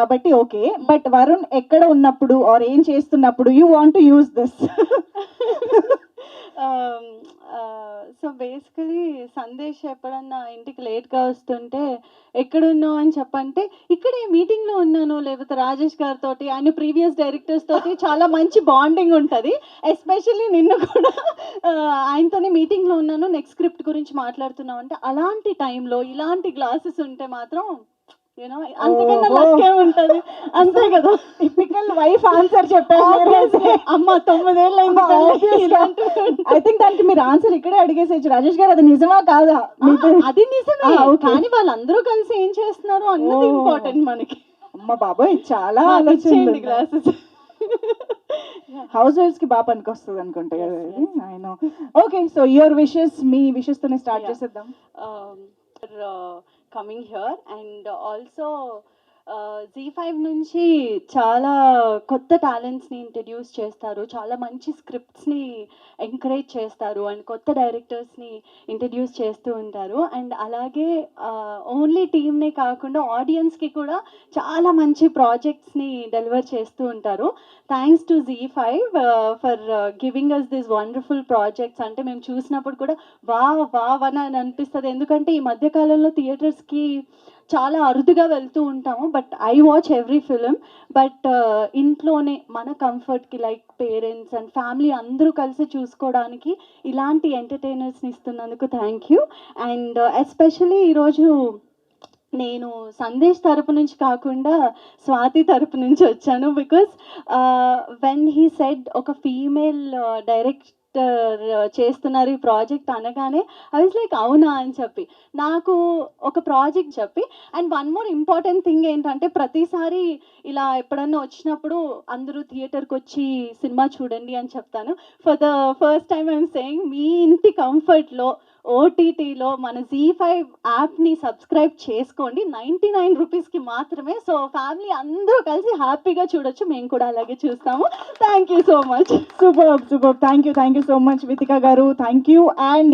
కాబట్టి okay. But Varun ఎక్కడ ఉన్నప్పుడు ఆర్ ఏం చేస్తున్నప్పుడు you want to use this? So basically Sandesh ఎప్పుడన్నా ఇంటికి లేట్గా వస్తుంటే ఎక్కడున్నావు అని చెప్పంటే ఇక్కడే మీటింగ్లో ఉన్నాను, లేకపోతే రాజేష్ గారితో ఆయన ప్రీవియస్ డైరెక్టర్స్ తోటి చాలా మంచి బాండింగ్ ఉంటుంది. ఎస్పెషల్లీ నిన్ను కూడా ఆయనతోనే మీటింగ్లో ఉన్నాను, నెక్స్ట్ స్క్రిప్ట్ గురించి మాట్లాడుతున్నావు అంటే అలాంటి టైంలో ఇలాంటి గ్లాసెస్ ఉంటే మాత్రం యూనో అంతకన్నా లక్కే ఉంటుంది. అంతే కదా, టిపికల్ వైఫ్ ఆన్సర్ చెప్పారు. అమ్మ 9 ఏళ్ళు ఐ థింక్ దానికి మీరు ఆన్సర్ ఇక్కడే అడిగేసేయచ్చు రాజేష్ గారు, అది నిజమా కాదా? అది నిజమే, కానీ వాళ్ళందరూ కలిసి ఏం చేస్తున్నారు అన్నది ఇంపార్టెంట్ మనకి. అమ్మ బాబోయ్, చాలా ఆలోచించండి గ్లాసెస్. హౌస్ వైఫ్స్ కి బాగా పనికొస్తుంది అనుకుంటా కదా ఇది. I know. Okay, so your wishes, me wishes తోనే స్టార్ట్ చేసేద్దాం. Coming here and also Z5 నుంచి చాలా కొత్త టాలెంట్స్ని ఇంట్రడ్యూస్ చేస్తారు, చాలా మంచి స్క్రిప్ట్స్ని ఎంకరేజ్ చేస్తారు అండ్ కొత్త డైరెక్టర్స్ని ఇంట్రడ్యూస్ చేస్తూ ఉంటారు. అండ్ అలాగే ఓన్లీ టీమ్నే కాకుండా ఆడియన్స్కి కూడా చాలా మంచి ప్రాజెక్ట్స్ని డెలివర్ చేస్తూ ఉంటారు. Thanks to Z5 for giving us this wonderful projects. అంటే మేము చూసినప్పుడు కూడా వా అని అనిపిస్తుంది, ఎందుకంటే ఈ మధ్యకాలంలో థియేటర్స్కి చాలా అరుదుగా వెళ్తూ ఉంటాము. But I watch every film. But ఇంట్లోనే మన కంఫర్ట్కి లైక్ పేరెంట్స్ అండ్ ఫ్యామిలీ అందరూ కలిసి చూసుకోవడానికి ఇలాంటి ఎంటర్టైనర్స్ని ఇస్తున్నందుకు థ్యాంక్ యూ. అండ్ ఎస్పెషలీ ఈరోజు నేను సందేశ్ తరపు నుంచి కాకుండా స్వాతి తరపు నుంచి వచ్చాను. బికాస్ వెన్ హీ సెడ్ ఒక ఫీమేల్ డైరెక్టర్ చేస్తున్నారు ఈ ప్రాజెక్ట్ అనగానే ఐ వాజ్ లైక్ అవునా అని చెప్పి నాకు ఒక ప్రాజెక్ట్ చెప్పి. And one more important thing ఏంటంటే ప్రతిసారి ఇలా ఎప్పుడన్నా వచ్చినప్పుడు అందరూ థియేటర్కి వచ్చి సినిమా చూడండి అని చెప్తాను. For the first time I'm saying, మీ ఇంటి కంఫర్ట్లో ఓటీటీలో మన Z5 యాప్ని సబ్స్క్రైబ్ చేసుకోండి, 99 రూపీస్కి మాత్రమే. సో ఫ్యామిలీ అందరూ కలిసి హ్యాపీగా చూడొచ్చు, మేము కూడా అలాగే చూస్తాము. Thank you so much. Super super, thank you so much Vithika గారు, థ్యాంక్ యూ. అండ్